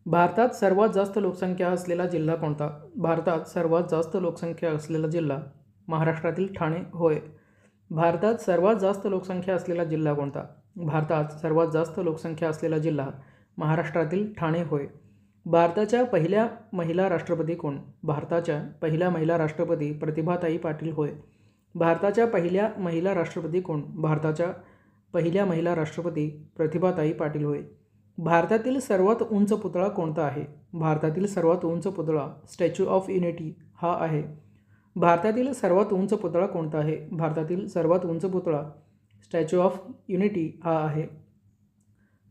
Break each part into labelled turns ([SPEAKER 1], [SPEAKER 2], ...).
[SPEAKER 1] भारतात सर्वात जास्त लोकसंख्या असलेला जिल्हा कोणता? भारतात सर्वात जास्त लोकसंख्या असलेला जिल्हा महाराष्ट्रातील ठाणे होय. भारतात सर्वात जास्त लोकसंख्या असलेला जिल्हा कोणता? भारतात सर्वात जास्त लोकसंख्या असलेला जिल्हा महाराष्ट्रातील ठाणे होय. भारताच्या पहिल्या महिला राष्ट्रपती कोण? भारताच्या पहिल्या महिला राष्ट्रपती प्रतिभाताई पाटील होय. भारताच्या पहिल्या महिला राष्ट्रपती कोण? भारताच्या पहिल्या महिला राष्ट्रपती प्रतिभाताई पाटील होय. भारतातील सर्वात उंच पुतळा कोणता आहे? भारतातील सर्वात उंच पुतळा स्टॅच्यू ऑफ युनिटी हा आहे. भारतातील सर्वात उंच पुतळा कोणता आहे? भारतातील सर्वात उंच पुतळा स्टॅच्यू ऑफ युनिटी हा आहे.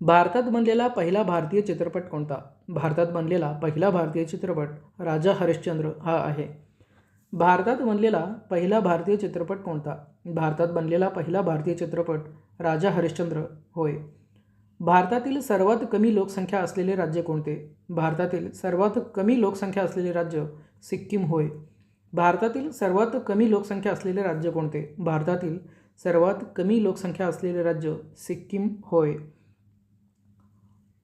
[SPEAKER 1] भारतात बनलेला पहिला भारतीय चित्रपट कोणता? भारतात बनलेला पहिला भारतीय चित्रपट राजा हरिश्चंद्र हा आहे. भारतात बनलेला पहिला भारतीय चित्रपट कोणता? भारतात बनलेला पहिला भारतीय चित्रपट राजा हरिश्चंद्र होय. भारतातील सर्वात कमी लोकसंख्या असलेले राज्य कोणते? भारतातील सर्वात कमी लोकसंख्या असलेले राज्य सिक्कीम होय. भारतातील सर्वात कमी लोकसंख्या असलेले राज्य कोणते? भारतातील सर्वात कमी लोकसंख्या असलेले राज्य सिक्कीम होय.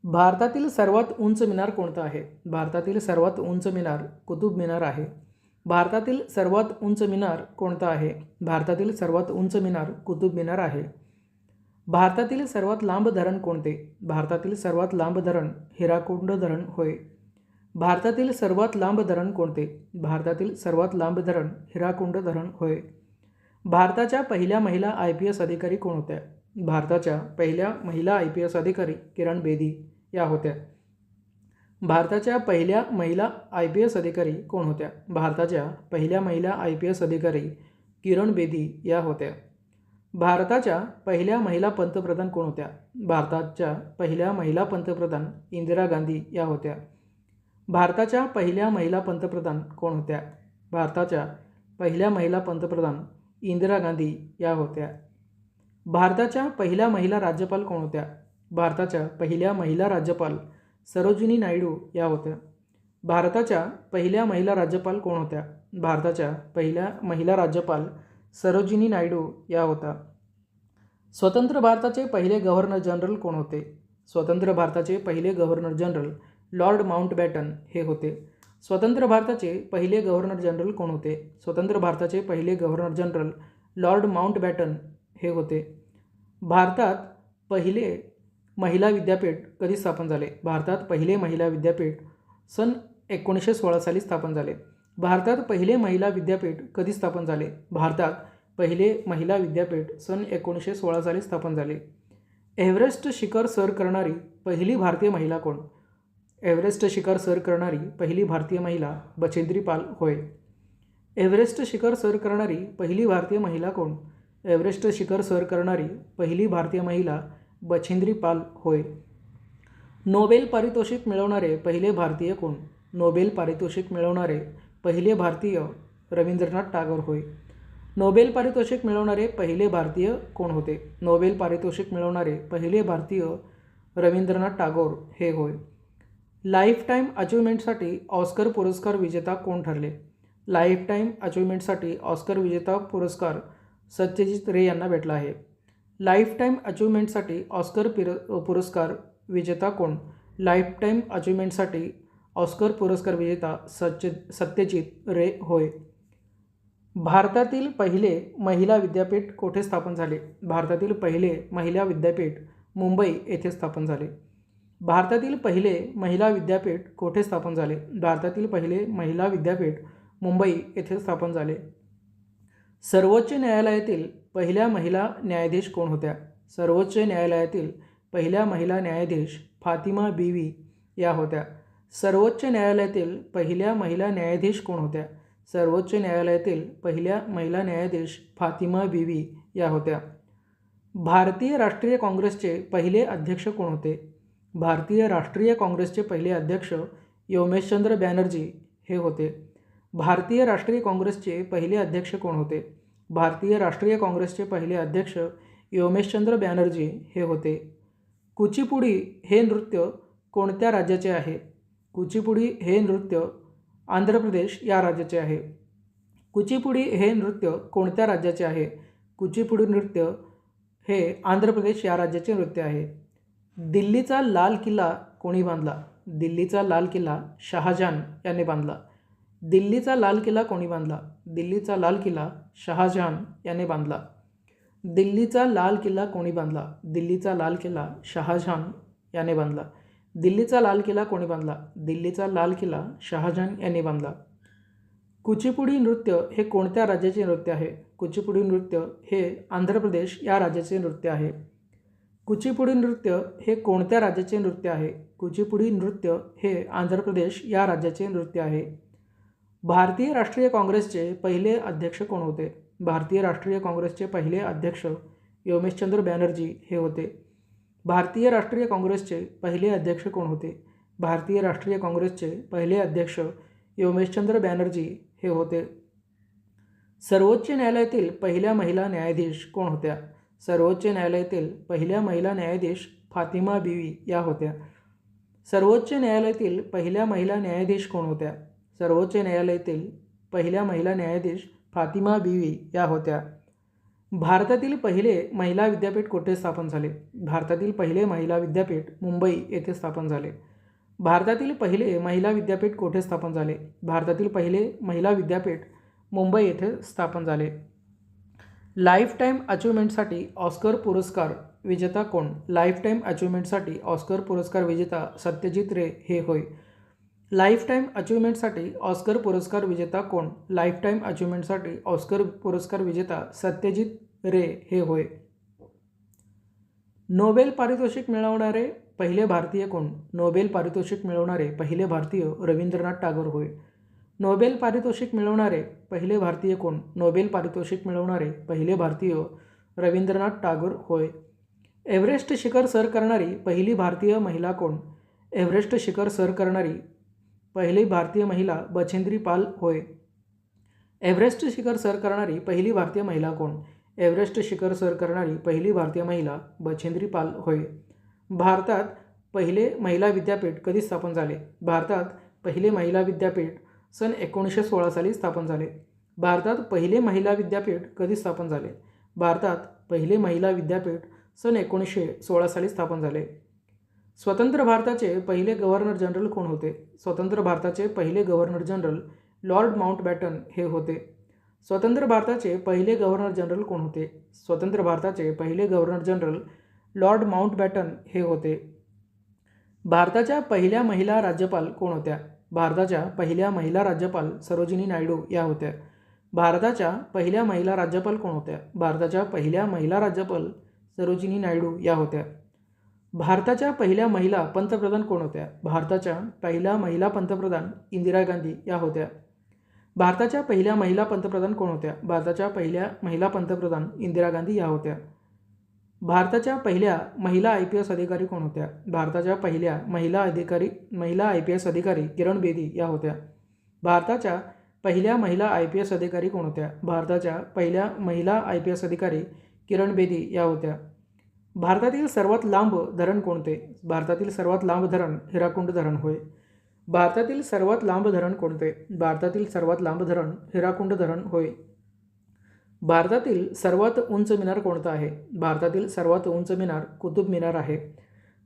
[SPEAKER 1] भारतातील सर्वात उंच मिनार कोणता आहे? भारतातील सर्वात उंच मिनार कुतुब मिनार आहे. भारतातील सर्वात उंच मिनार कोणता आहे? भारतातील सर्वात उंच मिनार कुतुब मिनार आहे. भारतातील सर्वात लांब धरण कोणते? भारतातील सर्वात लांब धरण हिराकुंड धरण होय. भारतातील सर्वात लांब धरण कोणते? भारतातील सर्वात लांब धरण हिराकुंड धरण होय. भारताच्या पहिल्या महिला IPS अधिकारी कोण होत्या? भारताच्या पहिल्या महिला IPS अधिकारी किरण बेदी या होत्या. भारताच्या पहिल्या महिला IPS अधिकारी कोण होत्या? भारताच्या पहिल्या महिला IPS अधिकारी किरण बेदी या होत्या. भारताच्या पहिल्या महिला पंतप्रधान कोण होत्या? भारताच्या पहिल्या महिला पंतप्रधान इंदिरा गांधी या होत्या. भारताच्या पहिल्या महिला पंतप्रधान कोण होत्या? भारताच्या पहिल्या महिला पंतप्रधान इंदिरा गांधी या होत्या. भारताच्या पहिल्या महिला राज्यपाल कोण होत्या? भारताच्या पहिल्या महिला राज्यपाल सरोजिनी नायडू या होत्या. भारताच्या पहिल्या महिला राज्यपाल कोण होत्या? भारताच्या पहिल्या महिला राज्यपाल सरोजिनी नायडू या होता. स्वतंत्र भारताचे पहिले गव्हर्नर जनरल कोण होते? स्वतंत्र भारताचे पहिले गव्हर्नर जनरल लॉर्ड माउंटबॅटन हे होते. स्वतंत्र भारताचे पहिले गव्हर्नर जनरल कोण होते? स्वतंत्र भारताचे पहिले गव्हर्नर जनरल लॉर्ड माउंटबॅटन हे होते. भारतात पहिले महिला विद्यापीठ कधी स्थापन झाले? भारतात पहिले महिला विद्यापीठ सन 1916 साली स्थापन झाले. भारतात पहिले महिला विद्यापीठ कधी स्थापन झाले? भारतात पहिले महिला विद्यापीठ सन 1916 साली स्थापन झाले. एव्हरेस्ट शिखर सर करणारी पहिली भारतीय महिला कोण? एव्हरेस्ट शिखर सर करणारी पहिली भारतीय महिला बचेंद्री पाल होय. एव्हरेस्ट शिखर सर करणारी पहिली भारतीय महिला कोण? एव्हरेस्ट शिखर सर करणारी पहिली भारतीय महिला बचेंद्री पाल होय. नोबेल पारितोषिक मिळवणारे पहिले भारतीय कोण? नोबेल पारितोषिक मिळवणारे पहिले भारतीय रवींद्रनाथ टागोर होय. नोबेल पारितोषिक मिळवणारे पहिले भारतीय कोण होते? नोबेल पारितोषिक मिळवणारे पहिले भारतीय रवींद्रनाथ टागोर हे होय. लाईफटाईम अचिव्हमेंटसाठी ऑस्कर पुरस्कार विजेता कोण ठरले? लाईफटाईम अचिव्हमेंटसाठी ऑस्कर विजेता पुरस्कार सत्यजित रे यांना भेटला आहे. लाईफटाईम अचिव्हमेंटसाठी ऑस्कर पुरस्कार विजेता कोण? लाईफटाईम अचिव्हमेंटसाठी ऑस्कर पुरस्कार विजेता सत्यजित रे होय. भारतातील पहिले महिला विद्यापीठ कोठे स्थापन झाले? भारतातील पहिले महिला विद्यापीठ मुंबई येथे स्थापन झाले. भारतातील पहिले महिला विद्यापीठ कोठे स्थापन झाले? भारतातील पहिले महिला विद्यापीठ मुंबई येथे स्थापन झाले. सर्वोच्च न्यायालयातील पहिल्या महिला न्यायाधीश कोण होत्या? सर्वोच्च न्यायालयातील पहिल्या महिला न्यायाधीश फातिमा बीवी या होत्या. सर्वोच्च न्यायालयातील पहिल्या महिला न्यायाधीश कोण होत्या? सर्वोच्च न्यायालयातील पहिल्या महिला न्यायाधीश फातिमा बीवी या होत्या. भारतीय राष्ट्रीय काँग्रेसचे पहिले अध्यक्ष कोण होते? भारतीय राष्ट्रीय काँग्रेसचे पहिले अध्यक्ष योमेशचंद्र बॅनर्जी हे होते. भारतीय राष्ट्रीय काँग्रेसचे पहिले अध्यक्ष कोण होते? भारतीय राष्ट्रीय काँग्रेसचे पहिले अध्यक्ष योमेशचंद्र बॅनर्जी हे होते. कुचिपुडी हे नृत्य कोणत्या राज्याचे आहे? कुचिपुडी हे नृत्य आंध्र प्रदेश या राज्याचे आहे. कुचिपुडी हे नृत्य कोणत्या राज्याचे आहे? कुचिपुडी नृत्य हे आंध्र प्रदेश या राज्याचे नृत्य आहे. दिल्लीचा लाल किल्ला कोणी बांधला? दिल्लीचा लाल किल्ला शहाजहान याने बांधला. दिल्लीचा लाल किल्ला कोणी बांधला? दिल्लीचा लाल किल्ला शहाजहान याने बांधला. दिल्लीचा लाल किल्ला कोणी बांधला? दिल्लीचा लाल किल्ला शहाजहान याने बांधला. दिल्लीचा लाल किल्ला कोणी बांधला? दिल्लीचा लाल किल्ला शहाजहान याने बांधला. कुचिपुडी नृत्य हे कोणत्या राज्याचे नृत्य आहे? कुचिपुडी नृत्य हे आंध्र प्रदेश या राज्याचे नृत्य आहे. कुचिपुडी नृत्य हे कोणत्या राज्याचे नृत्य आहे? कुचिपुडी नृत्य हे आंध्र प्रदेश या राज्याचे नृत्य आहे. भारतीय राष्ट्रीय काँग्रेसचे पहिले अध्यक्ष कोण होते? भारतीय राष्ट्रीय काँग्रेसचे पहिले अध्यक्ष योमेशचंद्र बॅनर्जी हे होते. भारतीय राष्ट्रीय काँग्रेसचे पहिले अध्यक्ष कोण होते? भारतीय राष्ट्रीय काँग्रेसचे पहिले अध्यक्ष योमेशचंद्र बॅनर्जी हे होते. सर्वोच्च न्यायालयातील पहिल्या महिला न्यायाधीश कोण होत्या? सर्वोच्च न्यायालयातील पहिल्या महिला न्यायाधीश फातिमा बीवी या होत्या. सर्वोच्च न्यायालयातील पहिल्या महिला न्यायाधीश कोण होत्या? सर्वोच्च न्यायालयातील पहिल्या महिला न्यायाधीश फातिमा बीवी या होत्या. भारतातील पहिले महिला विद्यापीठ कोठे स्थापन झाले? भारतातील पहिले महिला विद्यापीठ मुंबई येथे स्थापन झाले. भारतातील पहिले महिला विद्यापीठ कोठे स्थापन झाले? भारतातील पहिले महिला विद्यापीठ मुंबई येथे स्थापन झाले. लाईफ टाईम अचिव्हमेंटसाठी ऑस्कर पुरस्कार विजेता कोण? लाईफ टाईम अचिव्हमेंटसाठी ऑस्कर पुरस्कार विजेता सत्यजित रे हे होय. लाईफ टाईम अचिव्हमेंटसाठी ऑस्कर पुरस्कार विजेता कोण? लाईफ टाईम अचिव्हमेंटसाठी ऑस्कर पुरस्कार विजेता सत्यजित रे हे होय. नोबेल पारितोषिक मिळवणारे पहिले भारतीय कोण? नोबेल पारितोषिक मिळवणारे पहिले भारतीय रवींद्रनाथ टागोर होय. नोबेल पारितोषिक मिळवणारे पहिले भारतीय कोण? नोबेल पारितोषिक मिळवणारे पहिले भारतीय रवींद्रनाथ टागोर होय. एव्हरेस्ट शिखर सर करणारी पहिली भारतीय महिला कोण? एव्हरेस्ट शिखर सर करणारी पहिली भारतीय महिला बछेंद्री पाल होय. एव्हरेस्ट शिखर सर करणारी पहिली भारतीय महिला कोण? एव्हरेस्ट शिखर सर करणारी पहिली भारतीय महिला बछेंद्री पाल होय. भारतात पहिले महिला विद्यापीठ कधी स्थापन झाले? भारतात पहिले महिला विद्यापीठ सन 1916 साली स्थापन झाले. भारतात पहिले महिला विद्यापीठ कधी स्थापन झाले? भारतात पहिले महिला विद्यापीठ सन 1916 साली स्थापन झाले. स्वतंत्र भारताचे पहिले गव्हर्नर जनरल कोण होते? स्वतंत्र भारताचे पहिले गव्हर्नर जनरल लॉर्ड माउंटबॅटन हे होते. स्वतंत्र भारताचे पहिले गव्हर्नर जनरल कोण होते? स्वतंत्र भारताचे पहिले गव्हर्नर जनरल लॉर्ड माउंटबॅटन हे होते. भारताच्या पहिल्या महिला राज्यपाल कोण होत्या? भारताच्या पहिल्या महिला राज्यपाल सरोजिनी नायडू या होत्या. भारताच्या पहिल्या महिला राज्यपाल कोण होत्या? भारताच्या पहिल्या महिला राज्यपाल सरोजिनी नायडू या होत्या. भारताच्या पहिल्या महिला पंतप्रधान कोण होत्या? भारताच्या पहिल्या महिला पंतप्रधान इंदिरा गांधी या होत्या. भारताच्या पहिल्या महिला पंतप्रधान कोण होत्या? भारताच्या पहिल्या महिला पंतप्रधान इंदिरा गांधी या होत्या. भारताच्या पहिल्या महिला IPS अधिकारी कोण होत्या? भारताच्या पहिल्या महिला IPS अधिकारी किरण बेदी या होत्या. भारताच्या पहिल्या महिला IPS अधिकारी कोण होत्या? भारताच्या पहिल्या महिला IPS अधिकारी किरण बेदी या होत्या. भारतातील सर्वात लांब धरण कोणते? भारतातील सर्वात लांब धरण हिराकुंड धरण होय. भारतातील सर्वात लांब धरण कोणते? भारतातील सर्वात लांब धरण हिराकुंड धरण होय. भारतातील सर्वात उंच मिनार कोणता आहे? भारतातील सर्वात उंच मिनार कुतुब मिनार आहे.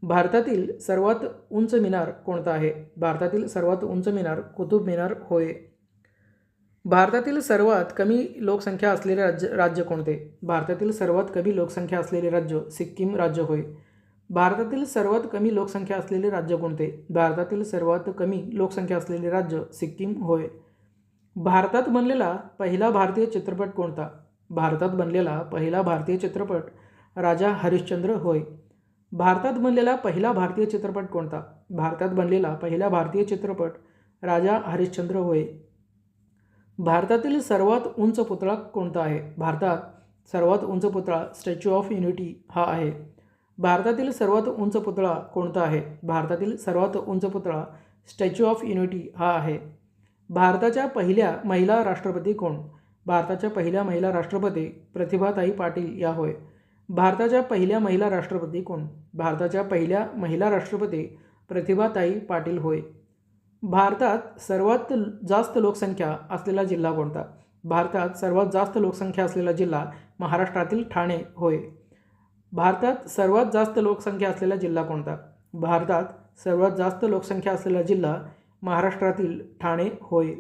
[SPEAKER 1] भारतातील सर्वात उंच मिनार कोणता आहे? भारतातील सर्वात उंच मिनार कुतुब मिनार होय. भारतातील सर्वात कमी लोकसंख्या असलेले राज्य कोणते? भारतातील सर्वात कमी लोकसंख्या असलेले राज्य सिक्कीम राज्य होय. भारतातील सर्वात कमी लोकसंख्या असलेले राज्य कोणते? भारतातील सर्वात कमी लोकसंख्या असलेले राज्य सिक्कीम होय. भारतात बनलेला पहिला भारतीय चित्रपट कोणता? भारतात बनलेला पहिला भारतीय चित्रपट राजा हरिश्चंद्र होय. भारतात बनलेला पहिला भारतीय चित्रपट कोणता? भारतात बनलेला पहिला भारतीय चित्रपट राजा हरिश्चंद्र होय. भारतातील सर्वात उंच पुतळा कोणता आहे? भारतात सर्वात उंच पुतळा स्टॅच्यू ऑफ युनिटी हा आहे. भारतातील सर्वात उंच पुतळा कोणता आहे? भारतातील सर्वात उंच पुतळा स्टॅच्यू ऑफ युनिटी हा आहे. भारताच्या पहिल्या महिला राष्ट्रपती कोण? भारताच्या पहिल्या महिला राष्ट्रपती प्रतिभाताई पाटील या होय. भारताच्या पहिल्या महिला राष्ट्रपती कोण? भारताच्या पहिल्या महिला राष्ट्रपती प्रतिभाताई पाटील होय. भारतात सर्वात जास्त लोकसंख्या असलेला जिल्हा कोणता? भारतात सर्वात जास्त लोकसंख्या असलेला जिल्हा महाराष्ट्रातील ठाणे होय. भारतात सर्वात जास्त लोकसंख्या असलेला जिल्हा कोणता? भारतात सर्वात जास्त लोकसंख्या असलेला जिल्हा महाराष्ट्रातील ठाणे होय.